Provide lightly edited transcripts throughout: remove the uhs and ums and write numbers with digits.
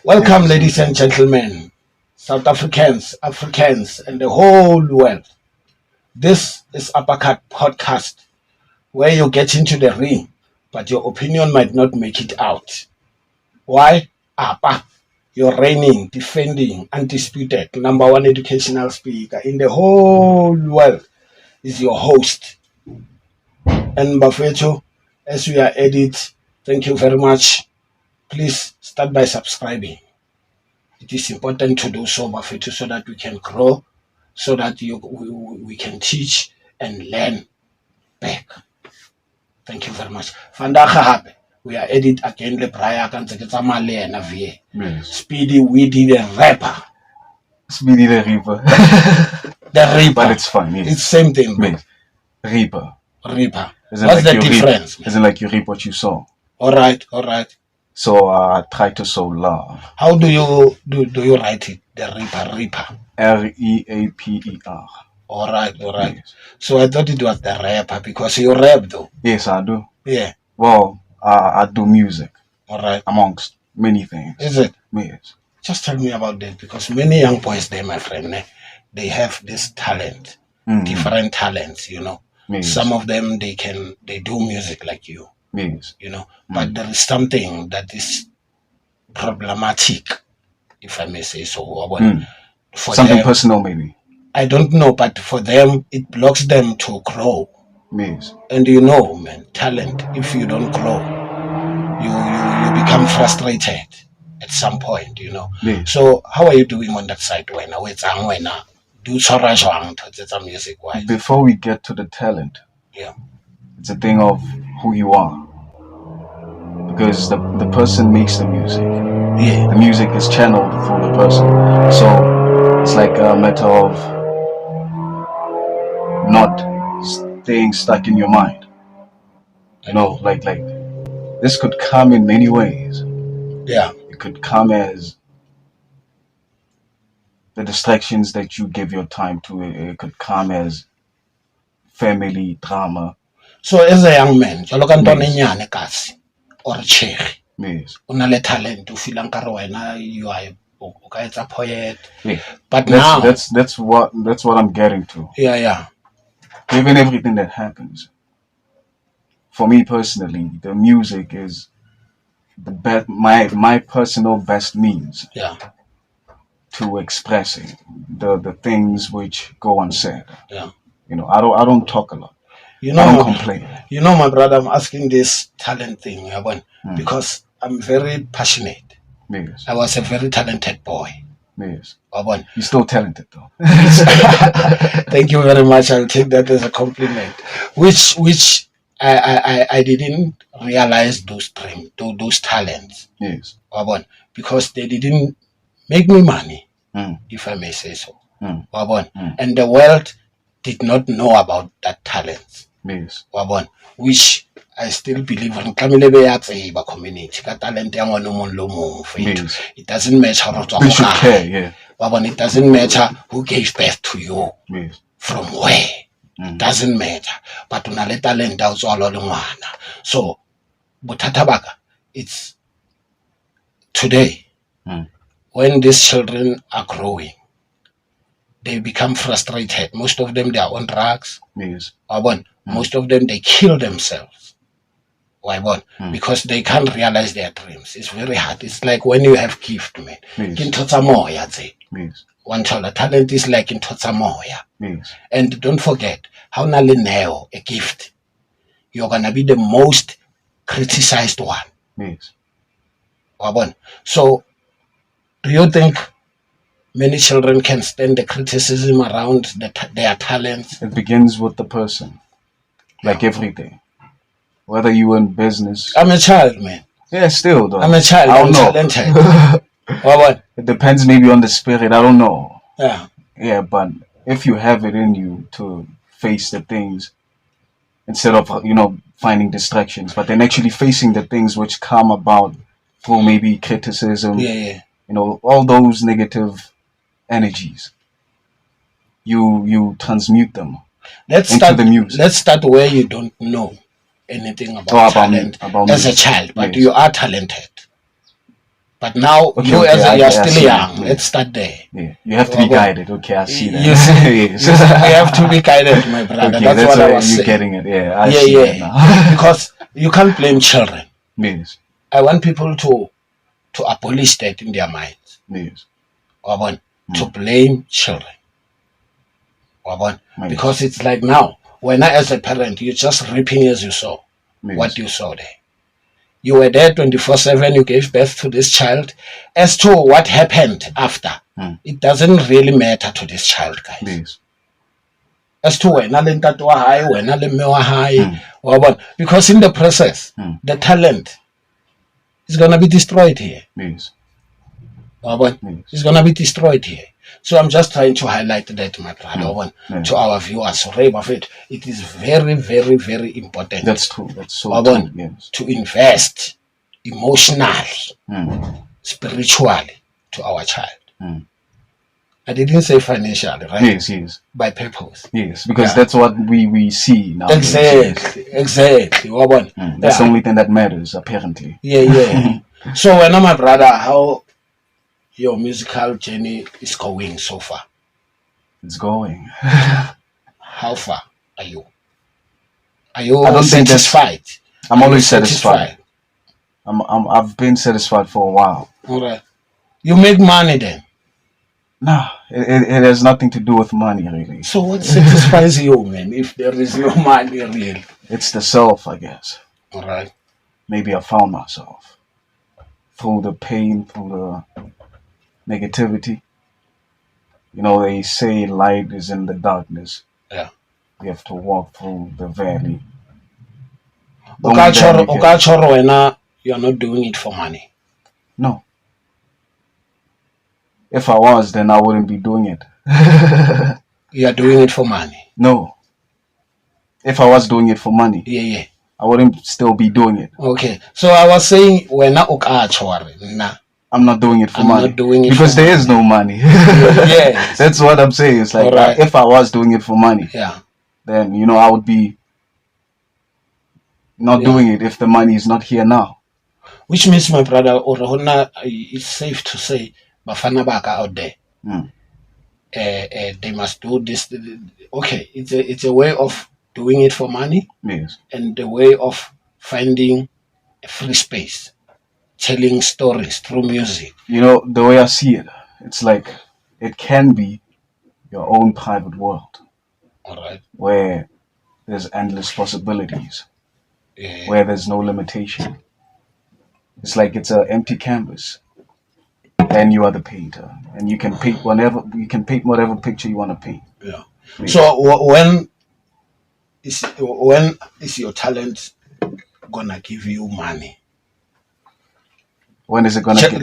Welcome, ladies and gentlemen, South Africans, Africans, and the whole world. This is Uppercut Podcast, where you get into the ring, but your opinion might not make it out. Why? Upper, your reigning, defending, undisputed number one educational speaker in the whole world is your host. And Bafeto, as we are at it, thank you very much. Please start by subscribing. It is important to do so, Bafeto, so that we can grow, so that we can teach and learn back. Thank you very much. Vandaag we are at it again. Le Brian kan se ke tsamaya na vie. Speedy Weedy the rapper. Speedy the Reaper. The Reaper. But it's fun. Yes. It's same thing. Reaper. Reaper. What's the difference? Isn't like you reap what you sow. All right. So try to sow love. How do you write it? The Reaper. Reaper. All right. Yes. So I thought it was the rapper because you rap though. Yes, I do. Yeah. Well, I do music. All right. Amongst many things. Is it? Yes. Just tell me about that, because many young boys there, my friend, they have this talent, different talents, you know. Yes. Some of them they do music like you. Yes. You know, but there is something that is problematic, if I may say so. For something them, personal, maybe. I don't know, but for them, it blocks them to grow. Yes. And you know, man, talent, if you don't grow, you become frustrated at some point, you know. Yes. So how are you doing on that side when do to music wise? Before we get to the talent, it's a thing of who you are. Because the person makes the music. Yeah. The music is channeled for the person. So it's like a matter of not staying stuck in your mind. You know, like this could come in many ways. Yeah. It could come as the distractions that you give your time to. It could come as family drama. So as a young man, or Yes. Unale talent to feel you are a poet. Yeah. But that's what I'm getting to. Yeah. Given everything that happens, for me personally, the music is the best, my personal best means to expressing the things which go unsaid. Yeah. You know, I don't talk a lot. You know, I don't complain. You know, my brother, I'm asking this talent thing, because I'm very passionate. Yes. I was a very talented boy. Yes. You're still talented though. Thank you very much. I'll take that as a compliment. Which I didn't realize those talents. Yes. Because they didn't make me money, if I may say so. And the world did not know about that talent. Yes. Which I still believe in community. Talent Yes. it doesn't matter We should care, yeah. It doesn't matter who gave birth to you. Yes. From where. It doesn't matter. But unale talent so Butatabaka, it's today when these children are growing, they become frustrated. Most of them, they are on drugs. Yes. Most of them, they kill themselves. Why? Because they can't realize their dreams. It's very hard. It's like when you have gift, man. Yes. One child, talent is like in Totsamoya. Yes. And don't forget, how Nalineo, a gift, you're gonna be the most criticized one. Yes. So, do you think many children can stand the criticism around their talents? It begins with the person, like everything. Whether you in business, I'm a child, man. Yeah, still though. I'm a child. I don't know. Talented. It depends maybe on the spirit. I don't know. Yeah. Yeah, but if you have it in you to face the things instead of finding distractions, but then actually facing the things which come about through maybe criticism. Yeah. All those negative energies. You transmute them into the music. Let's start where you don't know anything about talent as a child, but you are talented. But now you're still young. Let's start there. Yeah, you have to be guided. Okay, I see that. You see, we have to be guided, my brother. Okay, that's what I was you're saying. Getting it. Yeah, I see that now. Because you can't blame children. Yes. I want people to abolish that in their minds. Yes. To blame children. Because it's like now, when I, as a parent, you're just reaping as you sow. What you saw there. You were there 24/7, you gave birth to this child. As to what happened after, it doesn't really matter to this child, guys. Yes. As to when because in the process, the talent is gonna be destroyed here. Yes. It's gonna be destroyed here. So I'm just trying to highlight that, my brother, to our viewers. It is very, very, very important. That's true. That's so true. Yes. To invest emotionally, spiritually to our child. I didn't say financially, right? Yes, yes. By purpose. Yes, because that's what we see now. Exactly. That's the only thing that matters, apparently. Yeah. So, my brother, how your musical journey is going so far? It's going. How far are you? Are you satisfied? I'm always satisfied. I've been satisfied for a while. All right. You make money then? No, it has nothing to do with money, really. So what satisfies you, man, if there is no money, really? It's the self, I guess. All right. Maybe I found myself through the pain, through the negativity. They say light is in the darkness. Yeah. You have to walk through the valley. You're not doing it for money. No. If I was, then I wouldn't be doing it. You are doing it for money? No. If I was doing it for money, I wouldn't still be doing it. Okay. So I was saying, I'm not doing it for money. Not doing it because there is no money. Yes. That's what I'm saying. It's like, if I was doing it for money, then, I would be not doing it if the money is not here now. Which means, my brother, it's safe to say, Bafana Baka out there, they must do this. Okay, it's a way of doing it for money. Yes. And the way of finding a free space, telling stories through music. The way I see it, it's like it can be your own private world. All right. Where there's endless possibilities. Where there's no limitation. It's like it's an empty canvas. And you are the painter. And you can paint whatever picture you want to paint. Yeah. So when is your talent gonna give you money? When is it gonna give?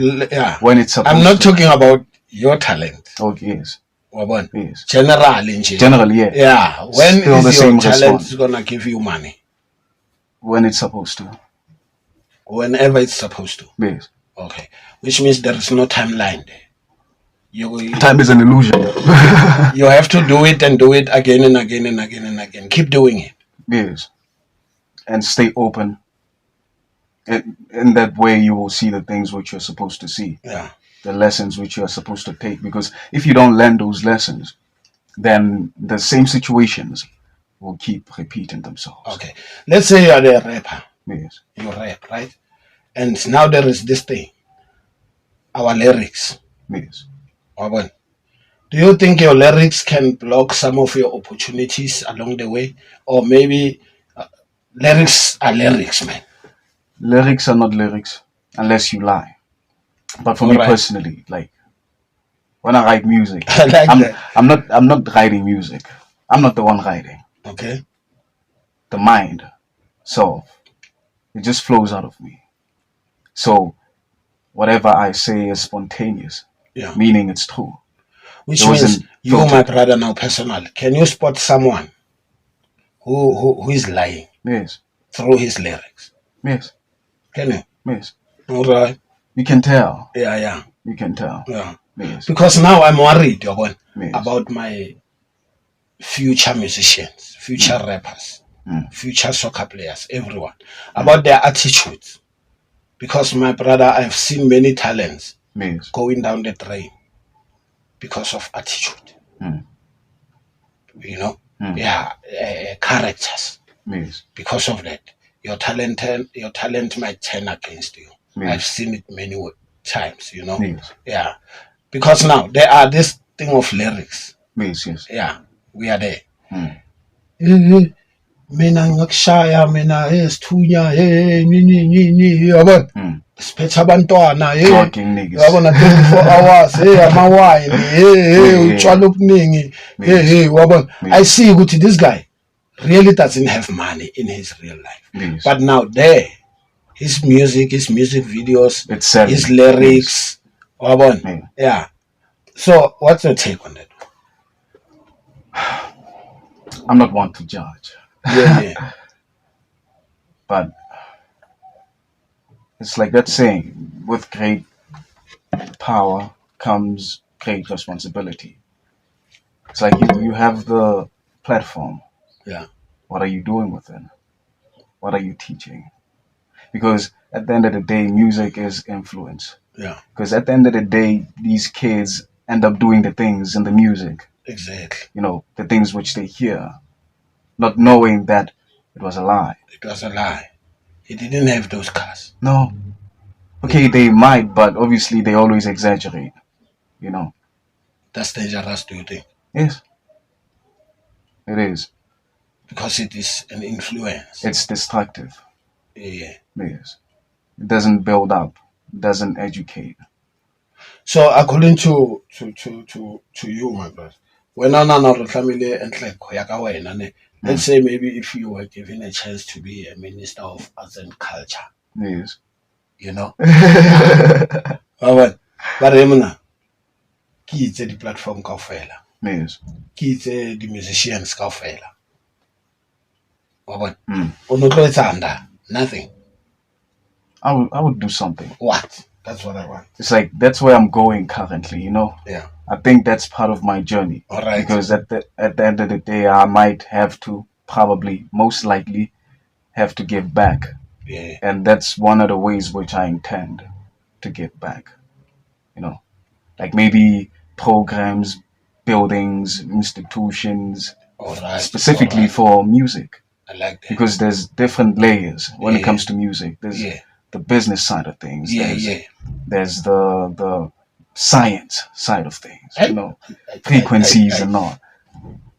When it's supposed I'm not talking about your talent. Okay, yes. Yes. Generally, yeah. Yeah. When is your talent gonna give you money? When it's supposed to. Whenever it's supposed to. Yes. Okay. Which means there is no timeline there. Time is an illusion. You have to do it and do it again and again and again and again. Keep doing it. Yes. And stay open. In that way, you will see the things which you're supposed to see. Yeah. The lessons which you're supposed to take. Because if you don't learn those lessons, then the same situations will keep repeating themselves. Okay. Let's say you are a rapper. Yes. You rap, right? And now there is this thing. Our lyrics. Yes. Do you think your lyrics can block some of your opportunities along the way? Or maybe lyrics are lyrics, man. Lyrics are not lyrics unless you lie. But for me personally, like when I write music, I'm not writing music. I'm not the one writing. Okay. The mind, it just flows out of me. So whatever I say is spontaneous. Yeah. Meaning it's true. Which means you, my brother, now personal. Can you spot someone who is lying? Yes. Through his lyrics? Yes. Can you? Yes. All right. You can tell. Yeah. You can tell. Yeah. Yes. Because now I'm worried about my future musicians, future rappers, future soccer players, everyone, about their attitudes. Because my brother, I've seen many talents Yes. going down the drain because of attitude. You know, characters. Yes. Because of that, your talent might turn against you. Yes. I've seen it many times. You know, Yes. yeah. Because now there are this thing of lyrics. Yes. Yes. Yeah, we are there. Mm. Mina ngakushaya mina esithunya ni yabona siphethe abantwana Talking niggas. yabona 24 hours amawine utshwala obuningi wabona I see ukuthi this guy really doesn't have money in his real life. Yes. But now there his music videos, his lyrics, wabona. Yeah. So what's your take on that? I'm not one to judge. Yeah. But it's like that saying, with great power comes great responsibility. It's like you have the platform. Yeah. What are you doing with it? What are you teaching? Because at the end of the day, music is influence. Yeah. Because at the end of the day, these kids end up doing the things in the music. Exactly. You know, the things which they hear, not knowing that it was a lie. It was a lie. He didn't have those cars. No. Okay, they might, but obviously they always exaggerate. You know. That's dangerous, do you think? Yes. It is. Because it is an influence. It's destructive. Yeah. Yes. It doesn't build up. It doesn't educate. So according to you, my brother, when family and like let's say maybe if you were given a chance to be a minister of arts and culture. Yes. You know. But remember, ki itse the platform kaofela. Yes. Ki itse the musicians kaofela. But nothing. I would do something. What? That's what I want. It's like that's where I'm going currently, you know? Yeah. I think that's part of my journey. All right. Because at the end of the day I might have to most likely have to give back. Yeah. And that's one of the ways which I intend to give back. You know. Like maybe programs, buildings, institutions, specifically for music. I like that. Because there's different layers when it comes to music. There's the business side of things. There's the science side of things. You know, frequencies and all.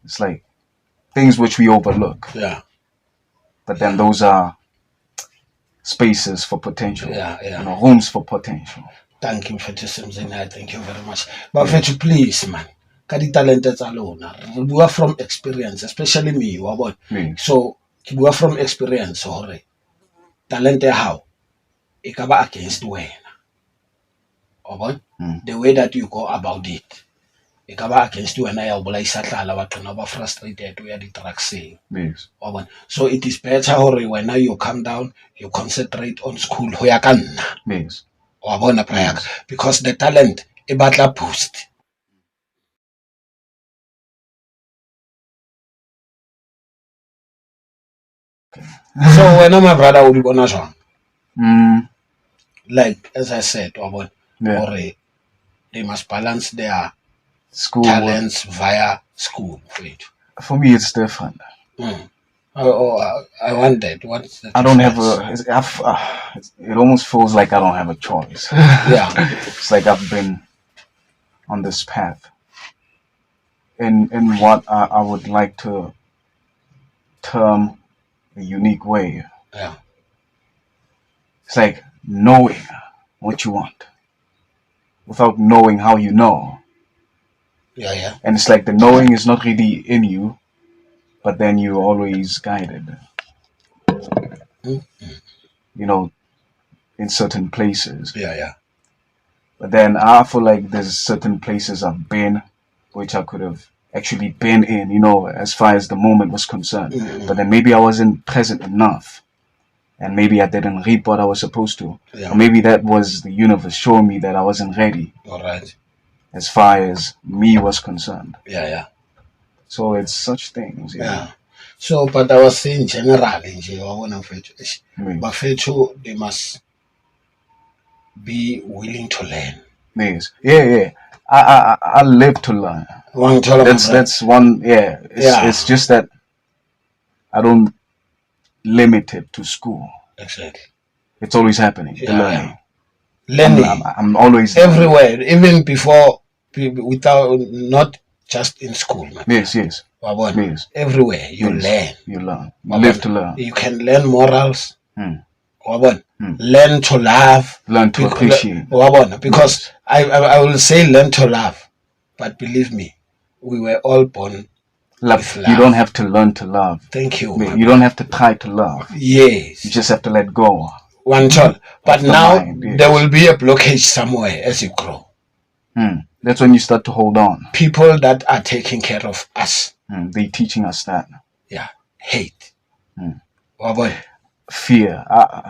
It's like things which we overlook. Yeah. But then those are spaces for potential. Yeah. You know, rooms for potential. Thank you, Fethu Simzina. Thank you very much. But Fethu, please, man. Kadi talented alone. We are from experience, especially me. So we are from experience. Sorry. Talent how? Ikaba against when. The way that you go about it. Ikaba against when I are frustrated. We are the track saying. Yes. So it is better when you come down, you concentrate on school. Yes. Because the talent e batla boost. So when my brother would go na like as I said, they must balance their school talents via school. For me, it's different. I want that. What's the I don't have it almost feels like I don't have a choice. Yeah. It's like I've been on this path. In what I would like to term a unique way. Yeah. It's like knowing what you want without knowing how you know. Yeah. And it's like the knowing is not really in you, but then you're always guided. You know, in certain places. Yeah. But then I feel like there's certain places I've been which I could have actually been in, you know, as far as the moment was concerned. But then maybe I wasn't present enough. And maybe I didn't reap what I was supposed to. Yeah. Or maybe that was the universe showing me that I wasn't ready. All right. As far as me was concerned. Yeah. So it's such things. Yeah. So, but I was saying generally, but they must be willing to learn. Yes. Yeah. I live to learn. That's one. Yeah. It's just that I don't limit it to school. Exactly. It's always happening. The learning. Learning. I'm always everywhere, even before, without, not just in school. Yes. Yes. Everywhere you learn. You learn. You live to learn. You can learn morals. Learn to love. Learn to appreciate. Because I will say learn to love, but believe me, we were all born. Love. You don't have to learn to love. Thank you. You don't have to try to love. Yes. You just have to let go. But now there will be a blockage somewhere as you grow. That's when you start to hold on. People that are taking care of us. They teaching us that. Yeah. Hate. Fear.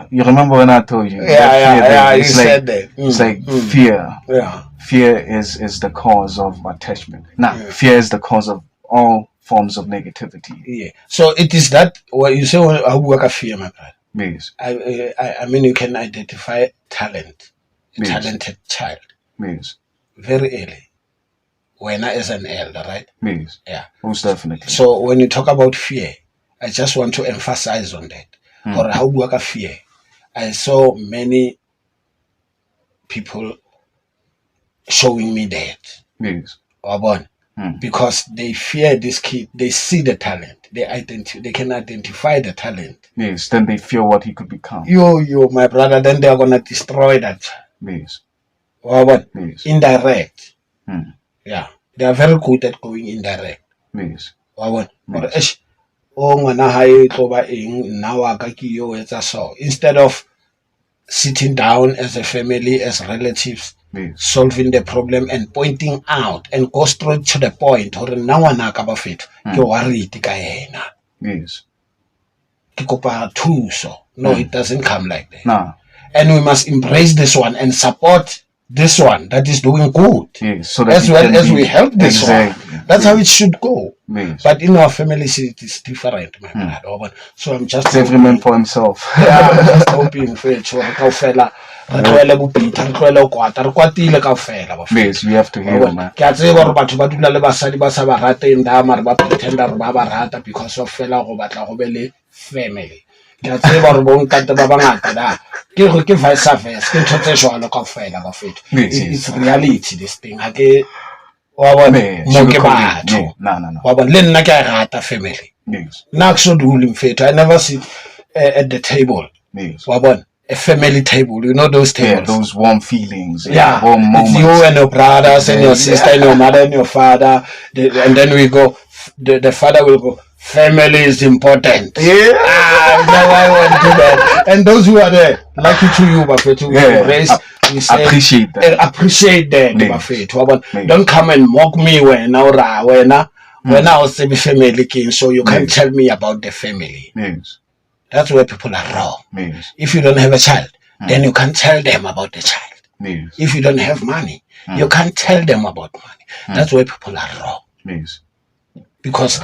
You remember when I told you? Yeah. You said that. It's like fear. Yeah. Fear is the cause of attachment. Fear is the cause of all forms of negativity. Yeah. So it is that what you say when I work a fear, my brother. Yes. I mean, you can identify talent, talented child. Yes. Very early. When I as an elder, right? Yes. Yeah. Most definitely. So when you talk about fear, I just want to emphasize on that. Or how do I fear? I saw many people showing me that. Yes. Because they fear this kid. They see the talent. They can identify the talent. Yes. Then they fear what he could become. You, my brother. Then they are gonna destroy that. Yes. Yes. Indirect. Yeah. They are very good at going indirect. Yes. Instead of sitting down as a family, as relatives, solving the problem and pointing out and go straight to the point. Yes. No, it doesn't come like that. No. And we must embrace this one and support this one that is doing good. Yes. So as well as we help this one. That's how it should go. Yes. But in our families it is different, my brother. So I'm just every man for himself. Yeah, I'm just hoping for it. Yes, we have to hear, man. Because of family. It's reality, this thing. Family. Yes. I never sit at the table. Yes. A family table, you know those tables. Yeah, those warm feelings. Yeah, warm moments. It's you and your brothers and your sister and your mother and your father. And then we go, the father will go, family is important. Yeah. Now I want to do that. And those who are there, lucky to you, Buffett, to embrace. We say, appreciate that. Appreciate that, Buffett. Don't come and mock me when I was a family king, so you can't tell me about the family. Yes. That's where people are wrong. Yes. If you don't have a child, then you can't tell them about the child. Yes. If you don't have money, you can't tell them about money. That's where people are wrong. Yes. Because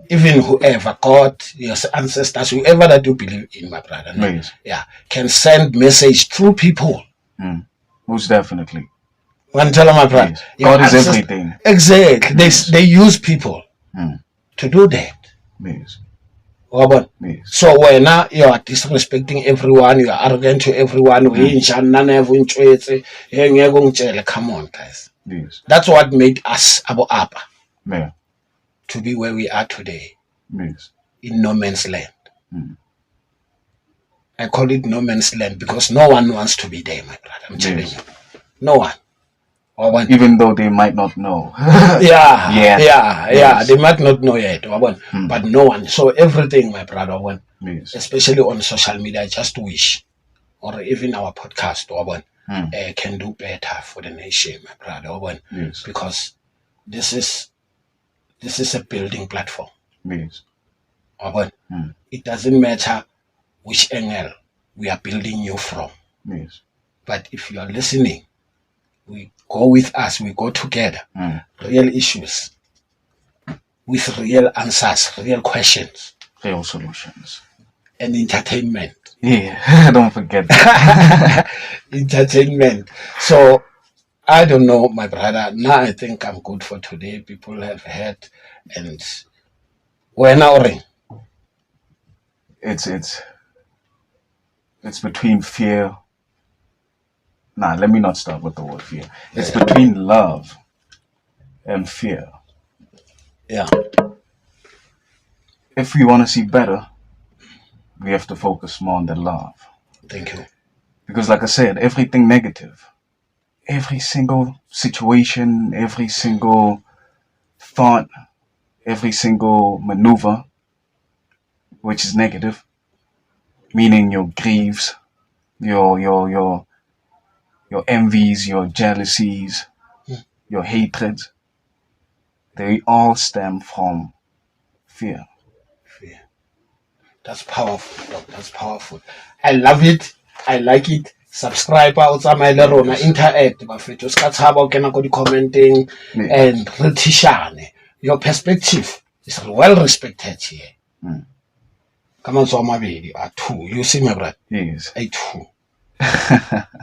even whoever, God, your ancestors, whoever that you believe in, my brother, can send message through people. Most definitely. One tell my brother, yes. God is everything. Exactly. They use people to do that. Yes. Yes. So when you are disrespecting everyone, you are arrogant to everyone, come on, guys. Yes. That's what made us Abu Abba. Yeah. To be where we are today. Yes. In no man's land. I call it no man's land because no one wants to be there, my brother. I'm telling you. No one. Even though they might not know. Yeah. They might not know yet. But no one. So everything, my brother, especially on social media, I just wish, or even our podcast, can do better for the nation, my brother. Because this is a building platform. Yes. It doesn't matter which angle we are building you from. Yes. But if you are listening, we go with us, we go together. Real issues with real answers, real questions. Real solutions. and entertainment. Yeah, don't forget that. Entertainment. So I don't know, my brother. Now I think I'm good for today. People have heard, and we're now ring. It's between fear. Nah, let me not start with the word fear. It's between love and fear. Yeah. If we want to see better, we have to focus more on the love. Thank you. Because like I said, everything negative, every single situation, every single thought, every single maneuver, which is negative, meaning your griefs, your envies, your jealousies, your hatreds, they all stem from fear. Fear. That's powerful. That's powerful. I love it. I like it. Subscribe o tsamaile rona interact bafethu ska tshaba o kena go di commenting and re tishane. Your perspective is well respected here. Come on, so mabedi a two. You see my brother? Yes. A two.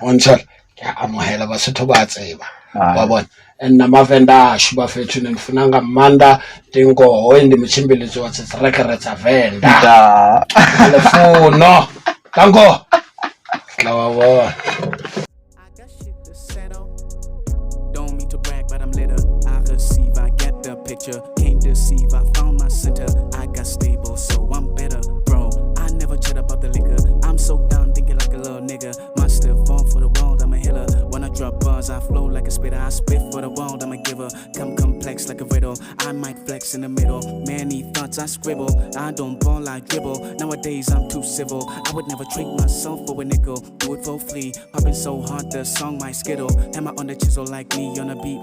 Ontsha ke amohela basotho ba tseba. Ba bona. And namavenda ashu bafethu nifuna ngamanda tingo ndi mchimbelezo wa tsirekeretsa venda. Da. Telefono. Tango. Flower. I got shit to settle. Don't mean to brag, but I'm lit up. I receive, I get the picture. Can't deceive, I found my center. I got stable, so I'm better, bro. I never chat about the liquor. I'm so down, thinking like a little nigga. Must have fall for the world, I'm a healer. When I drop bars, I flow like a spitter. I spit for the world, I'm a giver. Come complex like a riddle. I might flex in the middle. Many thoughts I scribble. I don't ball, I dribble. Nowadays I'm too civil. I would never treat myself for a nickel. Do it for free. Popping so hard, the song might skittle. Hammer on the chisel like me on a beat.